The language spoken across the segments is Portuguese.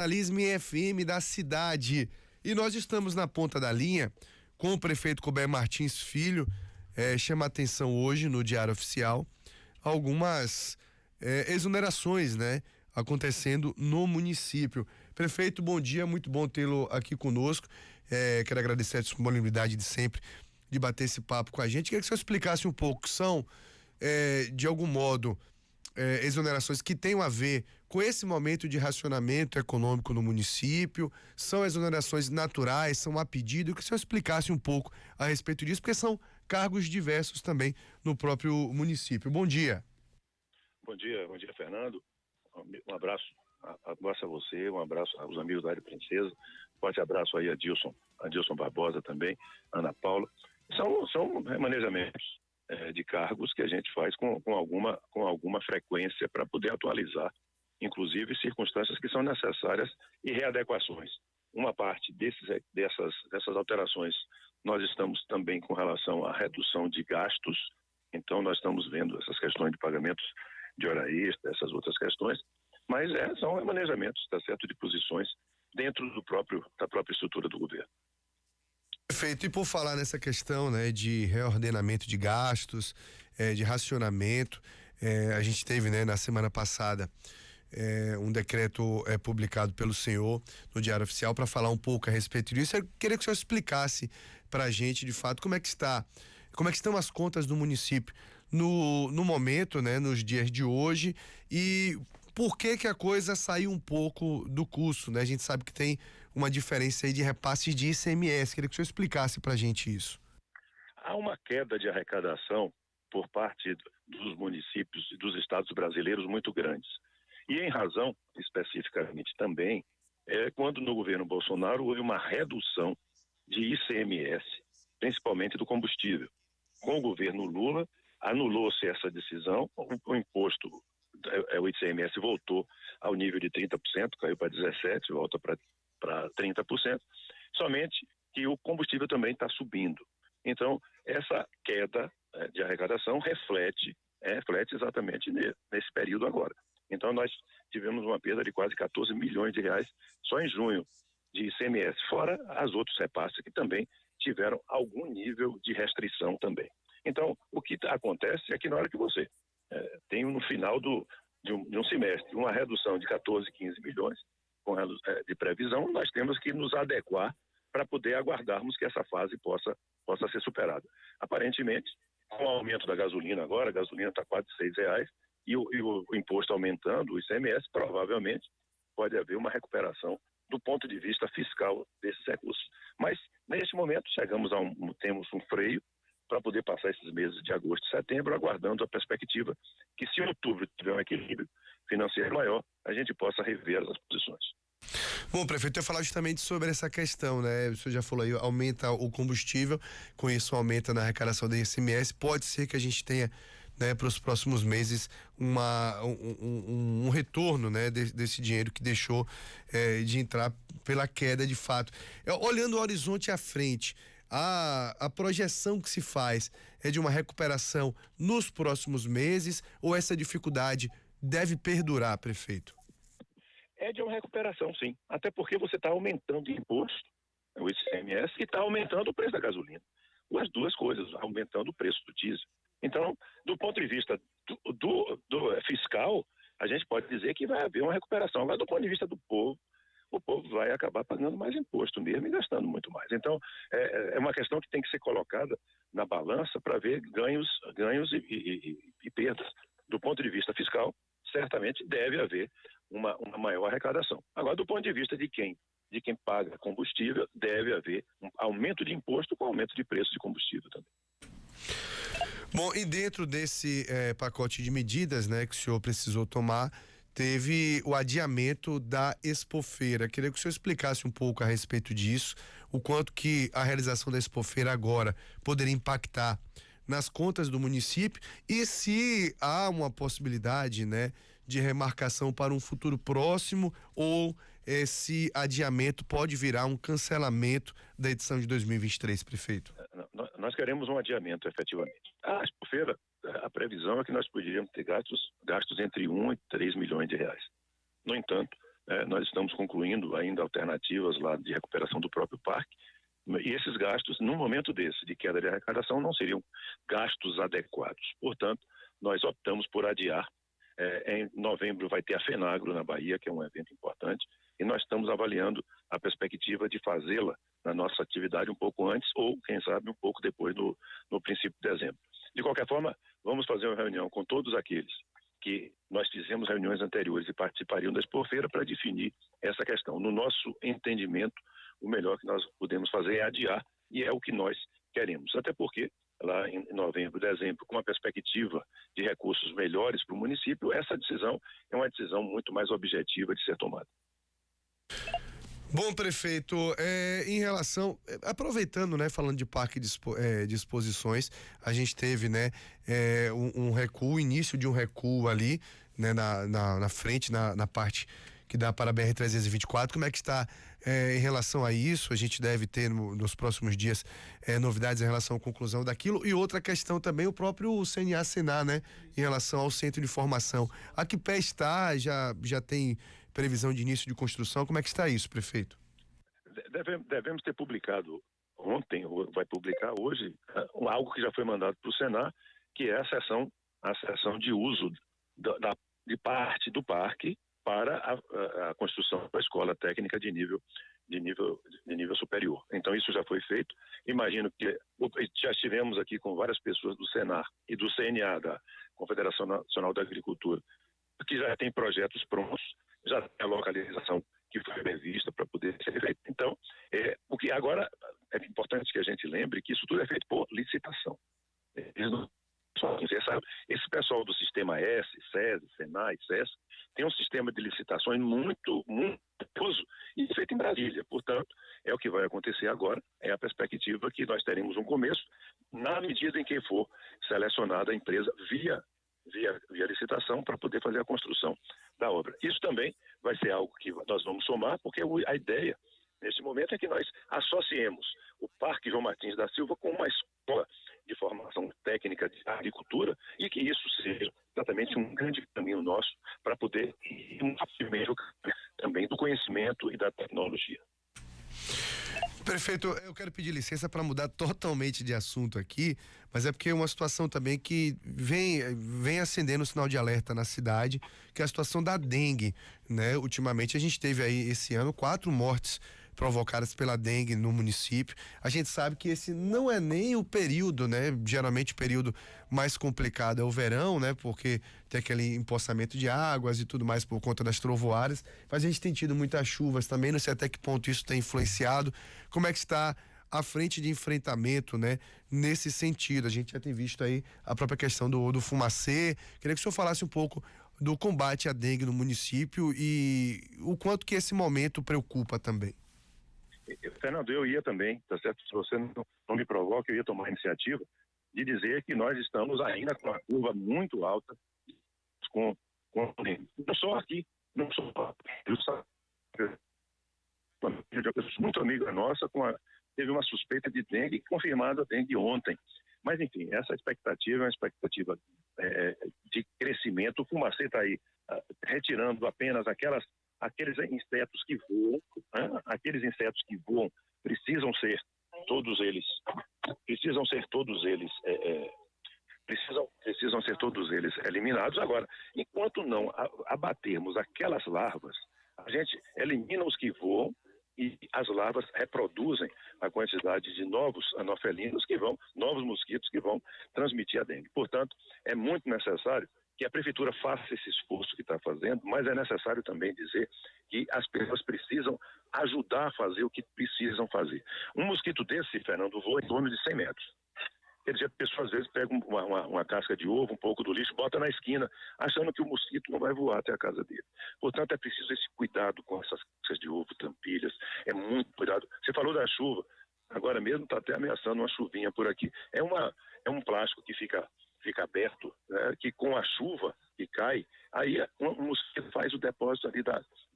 Jornalismo em FM da cidade. E nós estamos na ponta da linha com o prefeito Couber Martins Filho. Chama a atenção hoje no Diário Oficial algumas exonerações, né, acontecendo no município. Prefeito, bom dia, muito bom tê-lo aqui conosco. Quero agradecer a disponibilidade de sempre de bater esse papo com a gente. Queria que o senhor explicasse um pouco, são de algum modo exonerações que tenham a ver com esse momento de racionamento econômico no município, são exonerações naturais, são a pedido, que o senhor explicasse um pouco a respeito disso, porque são cargos diversos também no próprio município. Bom dia. Bom dia, Fernando. Um abraço a você, um abraço aos amigos da Área Princesa, forte abraço aí a Dilson Barbosa também, Ana Paula. São remanejamentos de cargos que a gente faz com alguma frequência para poder atualizar, inclusive circunstâncias que são necessárias e readequações. Uma parte dessas alterações nós estamos também com relação à redução de gastos, então nós estamos vendo essas questões de pagamentos de hora extra, essas outras questões, mas são remanejamentos, tá certo, de posições dentro da própria estrutura do governo. Perfeito. E por falar nessa questão, né, de reordenamento de gastos, de racionamento, a gente teve, né, na semana passada um decreto publicado pelo senhor no Diário Oficial para falar um pouco a respeito disso. Eu queria que o senhor explicasse para a gente, de fato, como é que estão as contas do município no momento, né, nos dias de hoje, e por que a coisa saiu um pouco do curso, né? A gente sabe que tem uma diferença aí de repasses de ICMS. Queria que o senhor explicasse pra gente isso. Há uma queda de arrecadação por parte dos municípios e dos estados brasileiros muito grandes. E em razão, especificamente também, quando no governo Bolsonaro houve uma redução de ICMS, principalmente do combustível. Com o governo Lula, anulou-se essa decisão, o imposto, o ICMS voltou ao nível de 30%, caiu para 17%, volta para 30%, somente que o combustível também está subindo. Então, essa queda de arrecadação reflete exatamente nesse período agora. Então, nós tivemos uma perda de quase 14 milhões de reais só em junho de ICMS, fora as outros repasses que também tiveram algum nível de restrição também. Então, o que acontece é que na hora que você tem no final de um semestre uma redução de 14, 15 milhões de previsão, nós temos que nos adequar para poder aguardarmos que essa fase possa ser superada. Aparentemente, com o aumento da gasolina agora, a gasolina está quase R$6 e o imposto aumentando, o ICMS, provavelmente pode haver uma recuperação do ponto de vista fiscal desses recursos. Mas, neste momento, temos um freio para poder passar esses meses de agosto e setembro, aguardando a perspectiva que, se em outubro tiver um equilíbrio financeiro maior, a gente possa rever as posições. Bom, prefeito, eu ia falar justamente sobre essa questão, né? O senhor já falou aí, aumenta o combustível, com isso aumenta na arrecadação da ICMS, pode ser que a gente tenha, né, para os próximos meses um retorno, né, desse dinheiro que deixou de entrar pela queda de fato. Olhando o horizonte à frente, a projeção que se faz é de uma recuperação nos próximos meses, ou essa dificuldade deve perdurar, prefeito? É de uma recuperação, sim. Até porque você está aumentando o imposto, o ICMS, e está aumentando o preço da gasolina. As duas coisas, aumentando o preço do diesel. Então, do ponto de vista do fiscal, a gente pode dizer que vai haver uma recuperação. Agora, do ponto de vista do povo, o povo vai acabar pagando mais imposto mesmo e gastando muito mais. Então, é uma questão que tem que ser colocada na balança para ver ganhos e perdas. Do ponto de vista fiscal, certamente deve haver uma maior arrecadação. Agora, do ponto de vista de quem paga combustível, deve haver um aumento de imposto com aumento de preço de combustível também. Bom, e dentro desse pacote de medidas, né, que o senhor precisou tomar, teve o adiamento da Expofeira. Queria que o senhor explicasse um pouco a respeito disso, o quanto que a realização da Expofeira agora poderia impactar nas contas do município e se há uma possibilidade, né, de remarcação para um futuro próximo, ou esse adiamento pode virar um cancelamento da edição de 2023, prefeito? Nós queremos um adiamento, efetivamente. A Expofeira, a previsão é que nós poderíamos ter gastos entre 1 e 3 milhões de reais. No entanto, nós estamos concluindo ainda alternativas lá de recuperação do próprio parque, e esses gastos, num momento desse, de queda de arrecadação, não seriam gastos adequados. Portanto, nós optamos por adiar. Em novembro vai ter a FENAGRO na Bahia, que é um evento importante, e nós estamos avaliando a perspectiva de fazê-la na nossa atividade um pouco antes ou, quem sabe, um pouco depois, no princípio de dezembro. De qualquer forma, vamos fazer uma reunião com todos aqueles que nós fizemos reuniões anteriores e participariam da Expofeira para definir essa questão. No nosso entendimento, o melhor que nós podemos fazer é adiar, e é o que nós queremos. Até porque, lá em novembro, dezembro, com uma perspectiva de recursos melhores para o município, essa decisão é uma decisão muito mais objetiva de ser tomada. Bom, prefeito, em relação, aproveitando, né, falando de parque de exposições, a gente teve, né, um recuo, o início de um recuo ali, né, na frente, na parte que dá para a BR-324. Como é que está em relação a isso? A gente deve ter nos próximos dias novidades em relação à conclusão daquilo. E outra questão também, o próprio CNA-Senar, né, em relação ao centro de formação. A que pé está? Já tem previsão de início de construção? Como é que está isso, prefeito? Devemos ter publicado ontem, ou vai publicar hoje, algo que já foi mandado para o Senar, que é a sessão de uso de parte do parque para a construção da escola técnica de nível superior. Então isso já foi feito. Imagino que já estivemos aqui com várias pessoas do Senar e do CNA, da Confederação Nacional da Agricultura, que já tem projetos prontos, já tem a localização que foi prevista para poder ser feito. Então, o que agora é importante que a gente lembre que isso tudo é feito por licitação. Esse pessoal do sistema S, SESI, SENAI, SES, tem um sistema de licitações muito uso e feito em Brasília. Portanto, é o que vai acontecer agora, é a perspectiva que nós teremos um começo, na medida em que for selecionada a empresa via licitação para poder fazer a construção da obra. Isso também vai ser algo que nós vamos somar, porque a ideia, nesse momento, é que nós associemos o Parque João Martins da Silva com uma escola de formação técnica de agricultura e que isso seja exatamente um grande caminho nosso para poder ir um primeiro também do conhecimento e da tecnologia. Prefeito, eu quero pedir licença para mudar totalmente de assunto aqui, mas é porque é uma situação também que vem acendendo o sinal de alerta na cidade, que é a situação da dengue, né? Ultimamente a gente teve aí esse ano 4 mortes provocadas pela dengue no município. A gente sabe que esse não é nem o período, né? Geralmente o período mais complicado é o verão, né? Porque tem aquele empoçamento de águas e tudo mais por conta das trovoadas, mas a gente tem tido muitas chuvas também, não sei até que ponto isso tem influenciado. Como é que está a frente de enfrentamento, né? Nesse sentido, a gente já tem visto aí a própria questão do fumacê. Queria que o senhor falasse um pouco do combate à dengue no município e o quanto que esse momento preocupa também. Fernando, eu ia também, tá certo? Se você não me provoca, eu ia tomar a iniciativa de dizer que nós estamos ainda com uma curva muito alta, não só aqui, não só muito amiga nossa, teve uma suspeita de dengue, confirmada a dengue ontem. Mas, enfim, essa expectativa é uma expectativa de crescimento. O fumacê está aí retirando apenas aqueles insetos que voam, aqueles insetos que voam precisam ser todos eles eliminados. Agora, enquanto não abatermos aquelas larvas, a gente elimina os que voam e as larvas reproduzem a quantidade de novos anofelinos novos mosquitos que vão transmitir a dengue. Portanto, é muito necessário que a prefeitura faça esse esforço que está fazendo, mas é necessário também dizer que as pessoas precisam ajudar a fazer o que precisam fazer. Um mosquito desse, Fernando, voa em torno de 100 metros. Quer dizer, a pessoa às vezes pega uma casca de ovo, um pouco do lixo, bota na esquina, achando que o mosquito não vai voar até a casa dele. Portanto, é preciso esse cuidado com essas cascas de ovo, tampilhas, é muito cuidado. Você falou da chuva, agora mesmo está até ameaçando uma chuvinha por aqui. É um plástico que fica aberto, né, que com a chuva que cai, aí o mosquito faz o depósito ali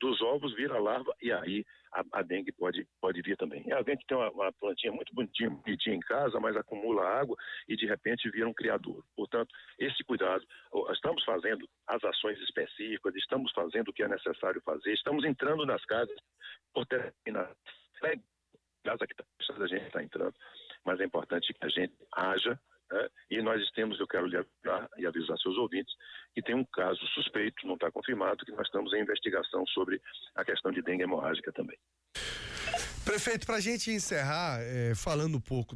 dos ovos vira larva e aí a dengue pode vir também. A gente tem uma plantinha muito bonitinha em casa, mas acumula água e de repente vira um criadouro. Portanto, esse cuidado, estamos fazendo as ações específicas, estamos fazendo o que é necessário fazer, estamos entrando nas casas por terminar. Casa que a gente está entrando, mas é importante que a gente haja, né? E nós temos, eu quero lhe avisar e avisar seus ouvintes, que tem um caso suspeito, não está confirmado, que nós estamos em investigação sobre a questão de dengue hemorrágica também. Prefeito, para a gente encerrar, falando um pouco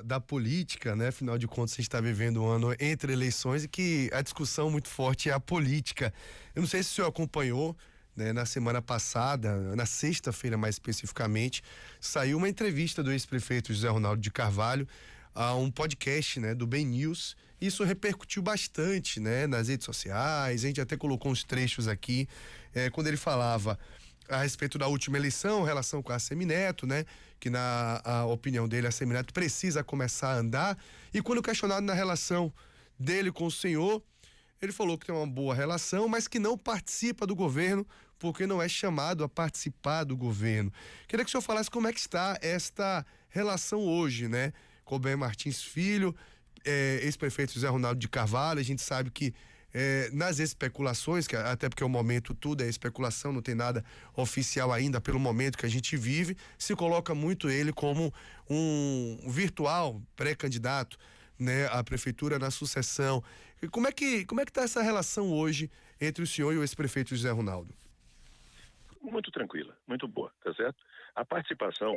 da política, né? Afinal de contas, a gente está vivendo um ano entre eleições e que a discussão muito forte é a política. Eu não sei se o senhor acompanhou, né, na semana passada, na sexta-feira mais especificamente, saiu uma entrevista do ex-prefeito José Ronaldo de Carvalho a um podcast, né, do Ben News. Isso repercutiu bastante, né, nas redes sociais. A gente até colocou uns trechos aqui, quando ele falava a respeito da última eleição, em relação com a Semineto, né, que na opinião dele a Semineto precisa começar a andar. E quando questionado na relação dele com o senhor, ele falou que tem uma boa relação, mas que não participa do governo porque não é chamado a participar do governo. Queria que o senhor falasse como é que está esta relação hoje, né? Colber Martins Filho, ex-prefeito José Ronaldo de Carvalho. A gente sabe que nas especulações, que até porque o momento tudo é especulação, não tem nada oficial ainda pelo momento que a gente vive, se coloca muito ele como um virtual pré-candidato, né, à prefeitura na sucessão. Como é que está essa relação hoje entre o senhor e o ex-prefeito José Ronaldo? Muito tranquila, muito boa, tá certo? A participação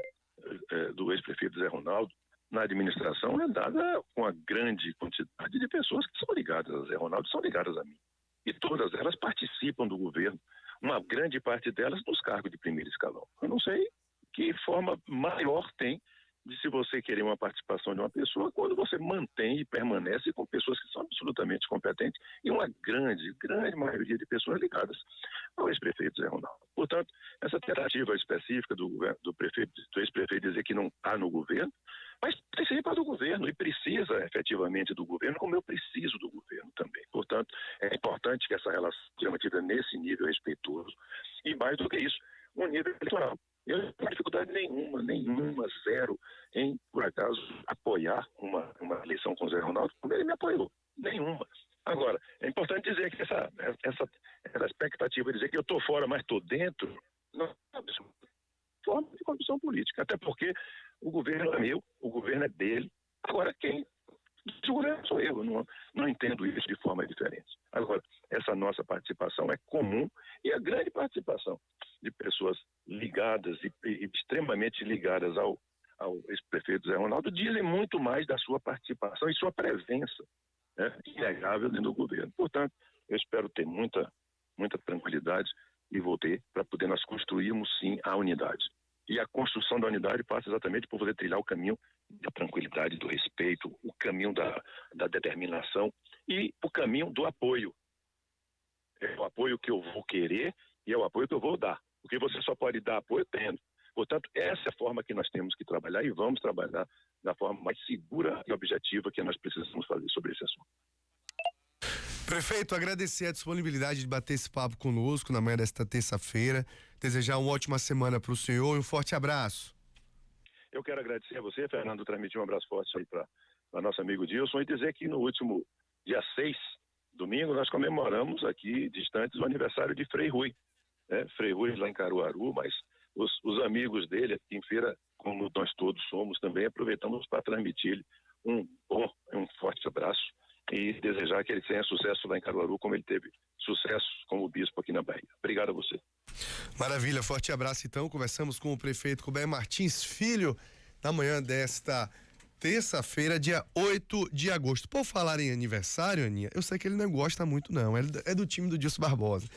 do ex-prefeito José Ronaldo na administração é dada com uma grande quantidade de pessoas que são ligadas a José Ronaldo, são ligadas a mim. E todas elas participam do governo, uma grande parte delas nos cargos de primeiro escalão. Eu não sei que forma maior tem de se você querer uma participação de uma pessoa quando você mantém e permanece com pessoas que são absolutamente competentes e uma grande maioria de pessoas ligadas ao ex-prefeito Zé Ronaldo. Portanto, essa tentativa específica do ex-prefeito dizer que não está no governo, mas participa do governo e precisa efetivamente do governo, como eu preciso do governo também. Portanto, é importante que essa relação seja mantida nesse nível respeitoso e, mais do que isso, um nível eleitoral. Eu não tenho dificuldade nenhuma, zero, em, por acaso, apoiar uma eleição com o Zé Ronaldo, como ele me apoiou. Nenhuma. Agora, é importante dizer que essa expectativa de dizer que eu estou fora, mas estou dentro, não é uma forma de corrupção política. Até porque o governo é meu, o governo é dele. Agora, quem o governo sou eu, não entendo isso de forma diferente. Agora, essa nossa participação é comum e a grande participação de pessoas ligadas e extremamente ligadas ao ex-prefeito Zé Ronaldo dizem muito mais da sua participação e sua presença, né, inegável dentro do governo. Portanto, eu espero ter muita tranquilidade e vou ter para poder nós construirmos sim a unidade. E a construção da unidade passa exatamente por poder trilhar o caminho da tranquilidade, do respeito, o caminho da determinação e o caminho do apoio. É o apoio que eu vou querer e é o apoio que eu vou dar. Porque você só pode dar apoio tendo. Portanto, essa é a forma que nós temos que trabalhar e vamos trabalhar da forma mais segura e objetiva que nós precisamos fazer sobre esse assunto. Prefeito, agradecer a disponibilidade de bater esse papo conosco na manhã desta terça-feira. Desejar uma ótima semana para o senhor e um forte abraço. Eu quero agradecer a você, Fernando, transmitir um abraço forte aí para nosso amigo Dilson e dizer que no último dia 6, domingo, nós comemoramos aqui, distantes, o aniversário de Frei Rui. Frei Rui lá em Caruaru, mas os amigos dele aqui em Feira, como nós todos somos também, aproveitamos para transmitir-lhe um forte abraço e desejar que ele tenha sucesso lá em Caruaru, como ele teve sucesso como bispo aqui na Bahia. Obrigado a você. Maravilha, forte abraço então. Conversamos com o prefeito Colber Martins Filho na manhã desta terça-feira, dia 8 de agosto. Por falar em aniversário, Aninha, eu sei que ele não gosta muito não, é do time do Dilson Barbosa.